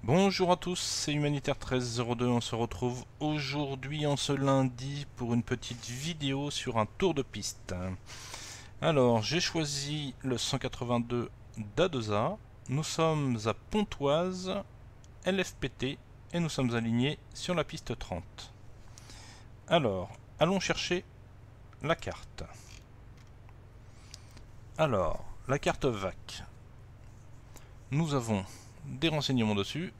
Bonjour à tous, c'est Humanitaire 1302, on se retrouve aujourd'hui en ce lundi pour une petite vidéo sur un tour de piste. Alors, j'ai choisi le 182 d'Adosa, nous sommes à Pontoise, LFPT, et nous sommes alignés sur la piste 30. Alors, allons chercher la carte. Alors, la carte VAC. Nous avons des renseignements dessus.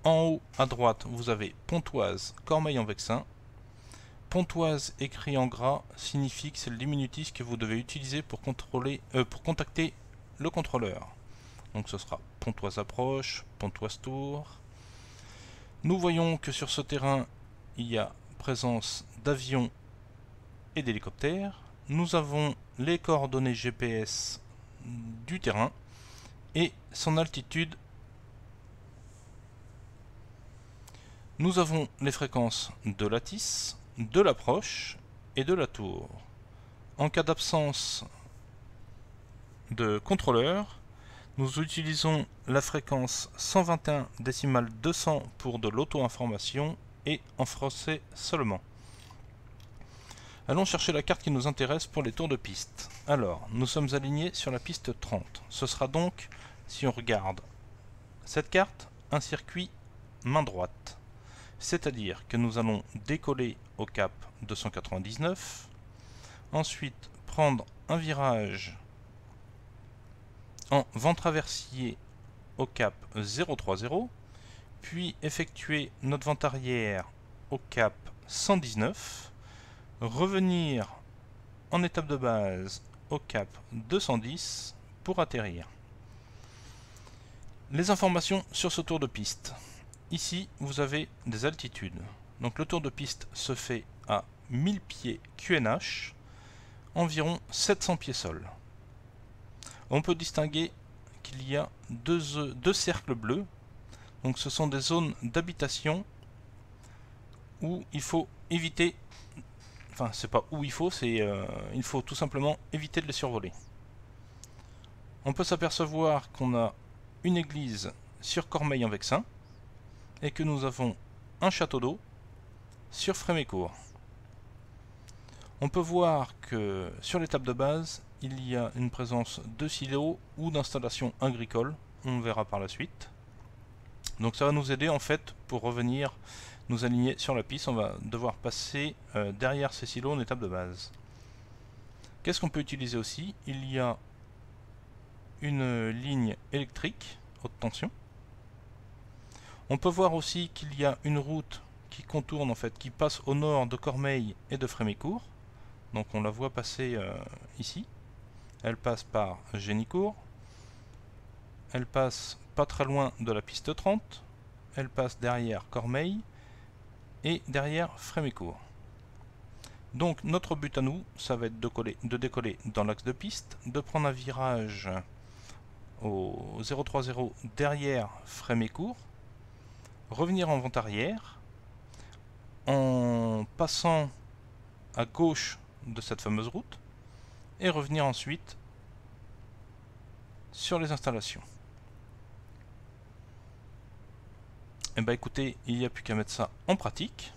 En haut à droite, vous avez Pontoise, Cormeilles-en-Vexin. Pontoise écrit en gras signifie que c'est le diminutif que vous devez utiliser pour contacter le contrôleur. Donc ce sera Pontoise approche, Pontoise tour. Nous voyons que sur ce terrain, il y a présence d'avions et d'hélicoptères. Nous avons les coordonnées GPS du terrain et son altitude. Nous avons les fréquences de la TIS, de l'approche et de la tour. En cas d'absence de contrôleur, nous utilisons la fréquence 121,200 pour de l'auto-information et en français seulement. Allons chercher la carte qui nous intéresse pour les tours de piste. Alors, nous sommes alignés sur la piste 30. Ce sera donc, si on regarde cette carte, un circuit main droite. C'est-à-dire que nous allons décoller au cap 299, ensuite prendre un virage en vent traversier au cap 030, puis effectuer notre vent arrière au cap 119, revenir en étape de base au cap 210 pour atterrir. Les informations sur ce tour de piste. Ici, vous avez des altitudes. Donc le tour de piste se fait à 1000 pieds QNH, environ 700 pieds sol. On peut distinguer qu'il y a deux cercles bleus. Donc ce sont des zones d'habitation où il faut éviter... Enfin, c'est pas où il faut, il faut tout simplement éviter de les survoler. On peut s'apercevoir qu'on a une église sur Cormeilles-en-Vexin et que nous avons un château d'eau sur Frémécourt. On peut voir que sur l'étape de base, il y a une présence de silos ou d'installations agricoles, on verra par la suite. Donc ça va nous aider en fait pour revenir nous aligner sur la piste, on va devoir passer derrière ces silos en étape de base. Qu'est-ce qu'on peut utiliser aussi? Il y a une ligne électrique haute tension. On peut voir aussi qu'il y a une route qui contourne en fait, qui passe au nord de Cormeilles et de Frémécourt. Donc on la voit passer ici. Elle passe par Génicourt. Elle passe pas très loin de la piste 30. Elle passe derrière Cormeilles et derrière Frémécourt. Donc notre but à nous, ça va être de décoller dans l'axe de piste, de prendre un virage au 030 derrière Frémécourt, revenir en vent arrière en passant à gauche de cette fameuse route et revenir ensuite sur les installations. Et bah écoutez, il n'y a plus qu'à mettre ça en pratique.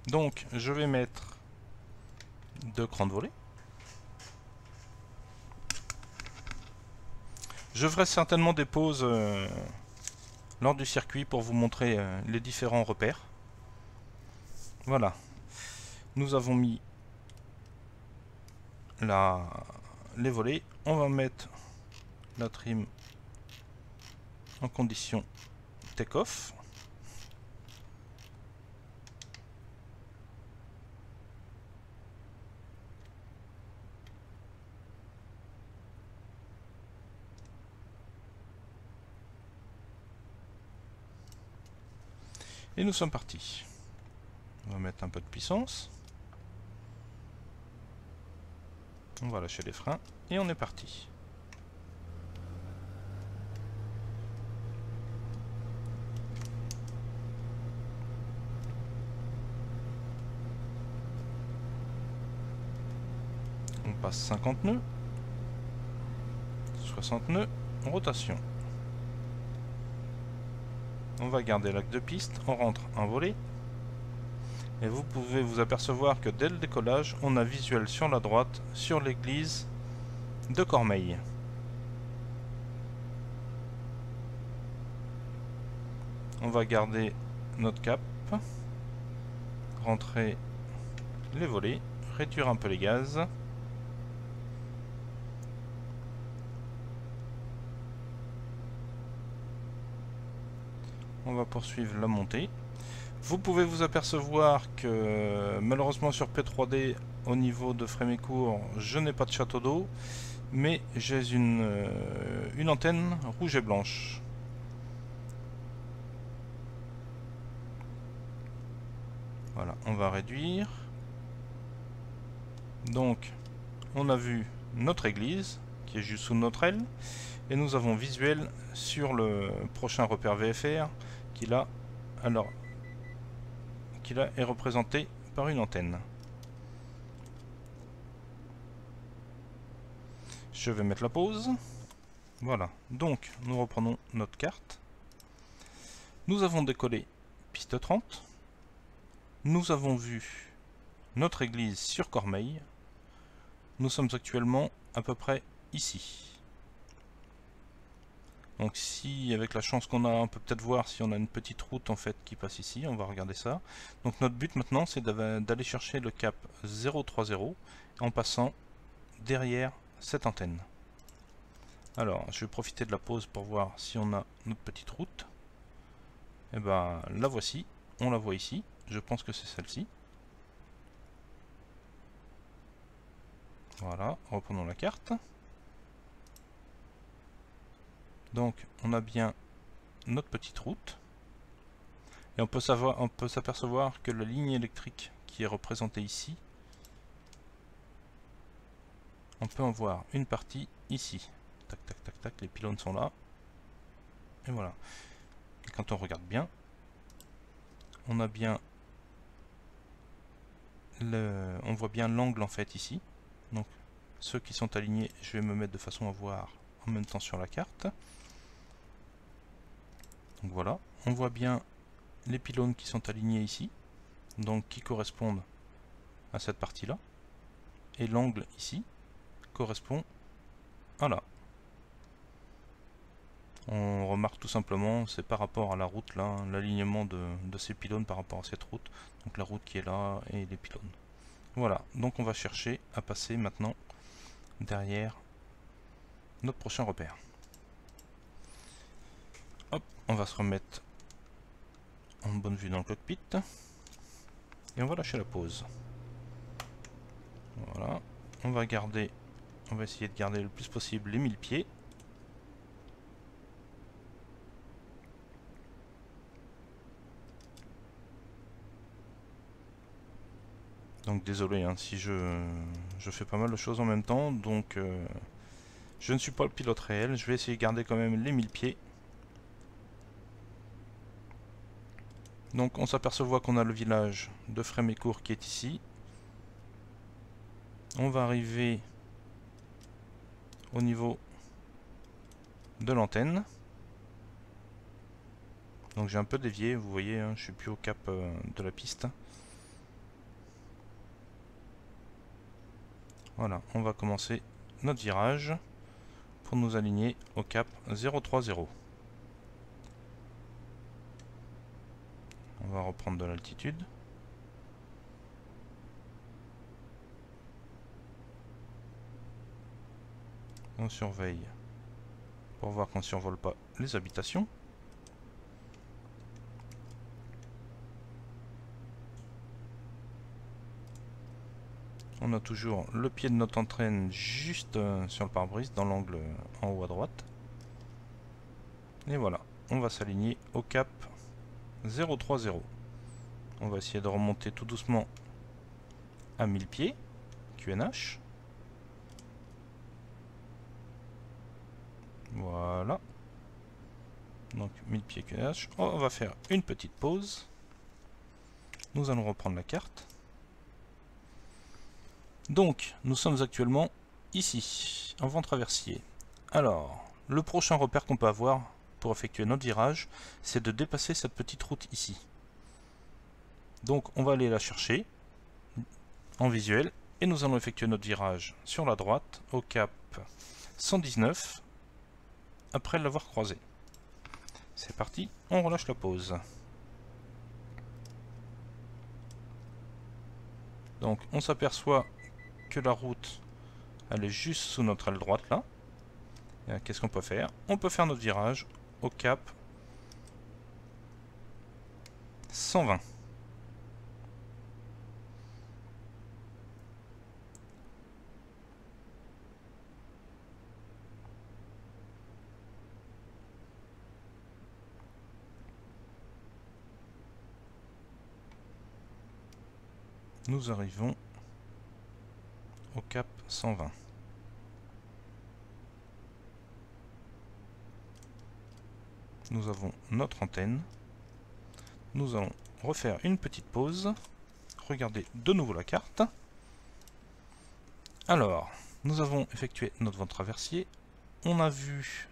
Donc je vais mettre 2 crans de volée. Je ferai certainement des pauses lors du circuit pour vous montrer les différents repères. Voilà. Nous avons mis les volets. On va mettre la trim en condition take-off. Et nous sommes partis. On va mettre un peu de puissance. On va lâcher les freins et on est parti. On passe 50 nœuds, 60 nœuds, rotation. On va garder l'axe de piste, on rentre un volet. Et vous pouvez vous apercevoir que dès le décollage, on a visuel sur la droite, sur l'église de Cormeilles. On va garder notre cap, rentrer les volets, réduire un peu les gaz. On va poursuivre la montée. Vous pouvez vous apercevoir que malheureusement sur P3D, au niveau de Frémécourt, je n'ai pas de château d'eau, mais j'ai une antenne rouge et blanche. Voilà, on va réduire. Donc, on a vu notre église, qui est juste sous notre aile, et nous avons visuel sur le prochain repère VFR, qui là, est représenté par une antenne. Je vais mettre la pause. Voilà, donc nous reprenons notre carte. Nous avons décollé piste 30. Nous avons vu notre église sur Cormeilles. Nous sommes actuellement à peu près ici. Donc si, avec la chance qu'on a, on peut peut-être voir si on a une petite route en fait qui passe ici, on va regarder ça. Donc notre but maintenant c'est d'aller chercher le cap 030 en passant derrière cette antenne. Alors je vais profiter de la pause pour voir si on a notre petite route. Et ben la voici, on la voit ici, je pense que c'est celle-ci. Voilà, reprenons la carte. Donc on a bien notre petite route. Et on peut s'apercevoir que la ligne électrique qui est représentée ici, on peut en voir une partie ici. Tac, tac, tac, tac, les pylônes sont là. Et voilà. Et quand on regarde bien, on a bien on voit bien l'angle en fait ici. Donc ceux qui sont alignés, je vais me mettre de façon à voir en même temps sur la carte. Donc voilà, on voit bien les pylônes qui sont alignés ici, donc qui correspondent à cette partie-là. Et l'angle ici correspond à là. On remarque tout simplement, c'est par rapport à la route là, l'alignement de ces pylônes par rapport à cette route. Donc la route qui est là et les pylônes. Voilà, donc on va chercher à passer maintenant derrière notre prochain repère. Hop, on va se remettre en bonne vue dans le cockpit. Et on va lâcher la pause. Voilà, on va essayer de garder le plus possible les 1000 pieds. Donc désolé hein, si je fais pas mal de choses en même temps, donc je ne suis pas le pilote réel, je vais essayer de garder quand même les 1000 pieds. Donc on s'aperçoit qu'on a le village de Frémécourt qui est ici. On va arriver au niveau de l'antenne. Donc j'ai un peu dévié, vous voyez, hein, je suis plus au cap de la piste. Voilà, on va commencer notre virage pour nous aligner au cap 030. On va reprendre de l'altitude. On surveille pour voir qu'on ne survole pas les habitations. On a toujours le pied de notre entraîne juste sur le pare-brise, dans l'angle en haut à droite. Et voilà, on va s'aligner au cap 030. On va essayer de remonter tout doucement à 1000 pieds, QNH. Voilà. Donc 1000 pieds QNH. On va faire une petite pause. Nous allons reprendre la carte. Donc, nous sommes actuellement ici, en vent traversier. Alors, le prochain repère qu'on peut avoir, pour effectuer notre virage, c'est de dépasser cette petite route ici. Donc on va aller la chercher en visuel et nous allons effectuer notre virage sur la droite au cap 119 après l'avoir croisé. C'est parti, on relâche la pause. Donc on s'aperçoit que la route elle est juste sous notre aile droite là. Qu'est-ce qu'on peut faire? On peut faire notre virage au cap 120. Nous arrivons au cap 120. Nous avons notre antenne. Nous allons refaire une petite pause. Regardez de nouveau la carte. Alors, nous avons effectué notre vent traversier. On a vu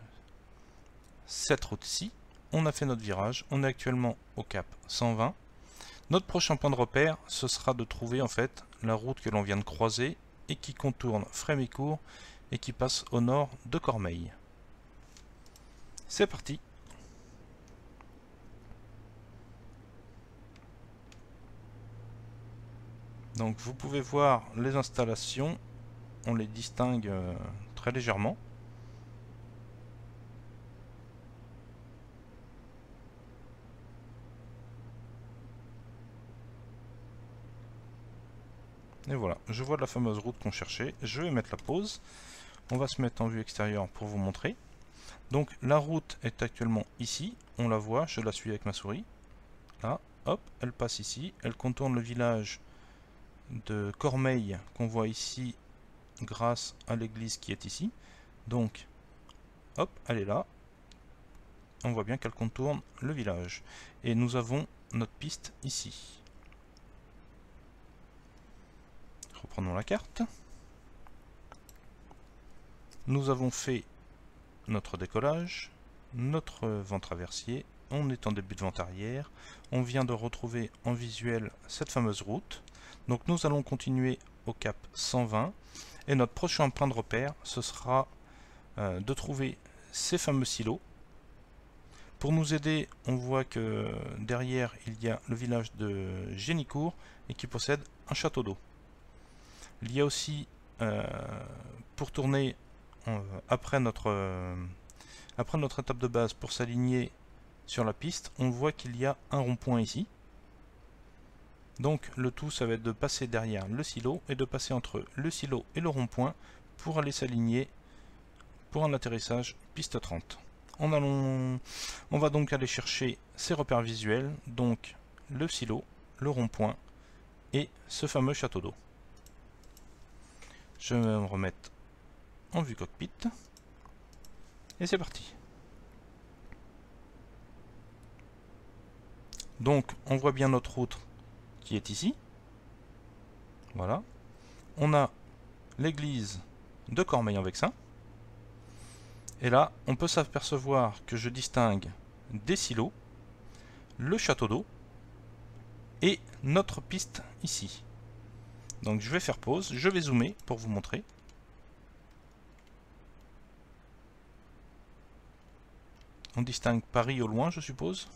cette route-ci. On a fait notre virage. On est actuellement au cap 120. Notre prochain point de repère, ce sera de trouver en fait la route que l'on vient de croiser et qui contourne Frémécourt et qui passe au nord de Cormeilles. C'est parti! Donc vous pouvez voir les installations, on les distingue très légèrement. Et voilà, je vois la fameuse route qu'on cherchait. Je vais mettre la pause. On va se mettre en vue extérieure pour vous montrer. Donc la route est actuellement ici. On la voit, je la suis avec ma souris. Là, hop, elle passe ici. Elle contourne le village de Cormeilles qu'on voit ici grâce à l'église qui est ici. Donc, hop, elle est là. On voit bien qu'elle contourne le village. Et nous avons notre piste ici. Reprenons la carte. Nous avons fait notre décollage, notre vent traversier. On est en début de vent arrière. On vient de retrouver en visuel cette fameuse route. Donc nous allons continuer au cap 120. Et notre prochain point de repère, ce sera de trouver ces fameux silos. Pour nous aider, on voit que derrière, il y a le village de Génicourt et qui possède un château d'eau. Il y a aussi, pour tourner après notre étape de base, pour s'aligner sur la piste, on voit qu'il y a un rond-point ici. Donc le tout, ça va être de passer derrière le silo et de passer entre le silo et le rond-point pour aller s'aligner pour un atterrissage piste 30. On va donc aller chercher ces repères visuels, donc le silo, le rond-point et ce fameux château d'eau. Je vais me remettre en vue cockpit et c'est parti. Donc on voit bien notre route qui est ici. Voilà. On a l'église de Cormeilles-en-Vexin. Et là, on peut s'apercevoir que je distingue des silos, le château d'eau et notre piste ici. Donc je vais faire pause, je vais zoomer pour vous montrer. On distingue Paris au loin, je suppose.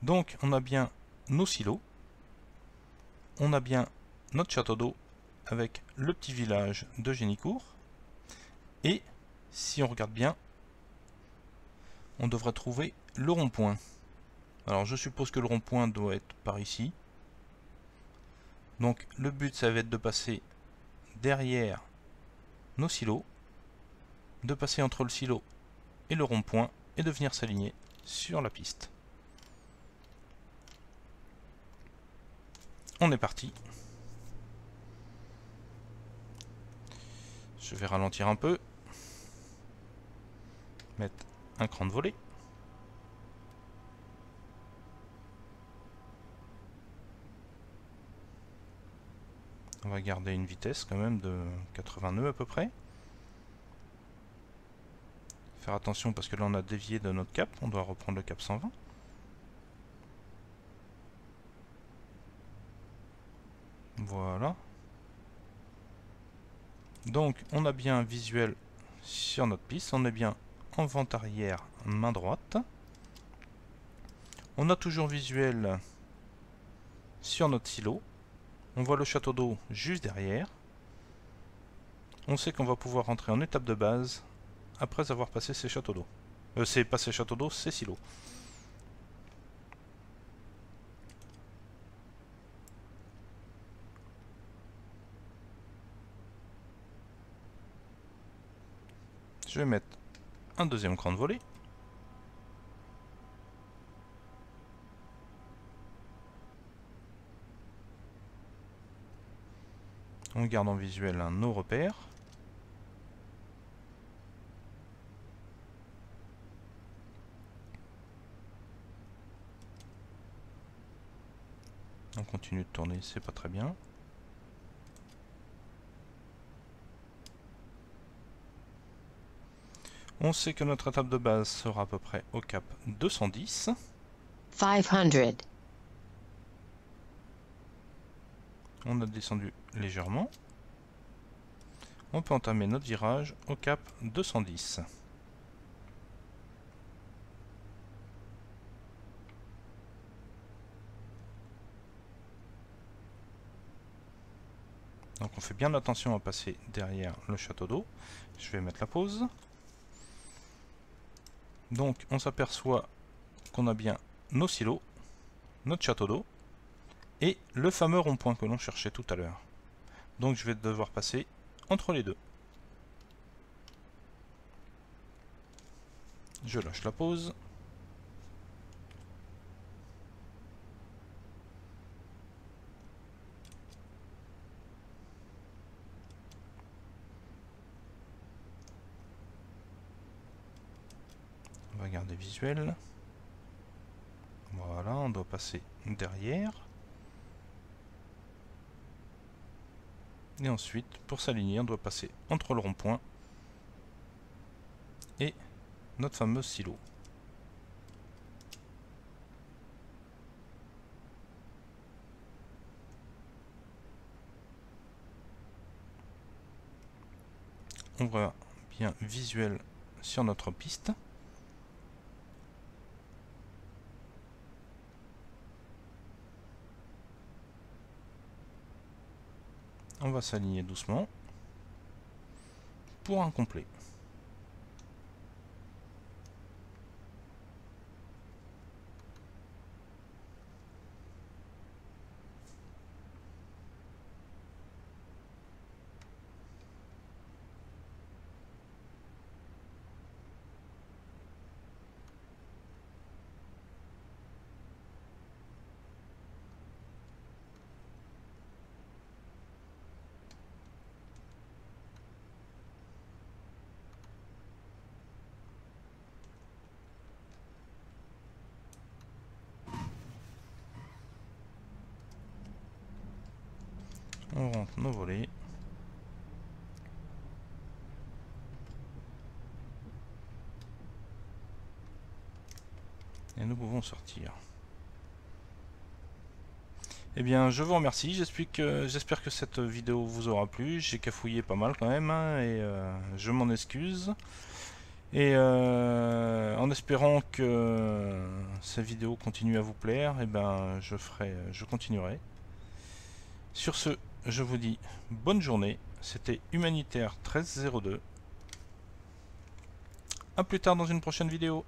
Donc on a bien nos silos, on a bien notre château d'eau avec le petit village de Génicourt. Et si on regarde bien, on devrait trouver le rond-point. Alors je suppose que le rond-point doit être par ici. Donc le but, ça va être de passer derrière nos silos, de passer entre le silo et le rond-point et de venir s'aligner sur la piste. On est parti. Je vais ralentir un peu. Mettre un cran de volée. On va garder une vitesse quand même de 80 nœuds à peu près. Faire attention parce que là on a dévié de notre cap, on doit reprendre le cap 120. Voilà. Donc on a bien un visuel sur notre piste, on est bien en vente arrière main droite. On a toujours visuel sur notre silo. On voit le château d'eau juste derrière. On sait qu'on va pouvoir rentrer en étape de base après avoir passé ces châteaux d'eau. C'est pas ces châteaux d'eau, ces silos. Je vais mettre un deuxième cran de volée. On garde en visuel nos repères. On continue de tourner, c'est pas très bien. On sait que notre étape de base sera à peu près au cap 210. 500. On a descendu légèrement. On peut entamer notre virage au cap 210. Donc on fait bien attention à passer derrière le château d'eau. Je vais mettre la pause. Donc on s'aperçoit qu'on a bien nos silos, notre château d'eau et le fameux rond-point que l'on cherchait tout à l'heure. Donc je vais devoir passer entre les deux. Je lâche la pause. On va garder visuel. Voilà, on doit passer derrière. Et ensuite, pour s'aligner, on doit passer entre le rond-point et notre fameux silo. On voit bien visuel sur notre piste. On va s'aligner doucement pour un complet. On rentre nos volets. Et nous pouvons sortir. Eh bien, je vous remercie. J'espère que cette vidéo vous aura plu. J'ai cafouillé pas mal quand même, hein, et je m'en excuse. Et en espérant que cette vidéo continue à vous plaire, eh ben, je continuerai. Sur ce, je vous dis bonne journée. C'était Humanitaire 1302. A plus tard dans une prochaine vidéo.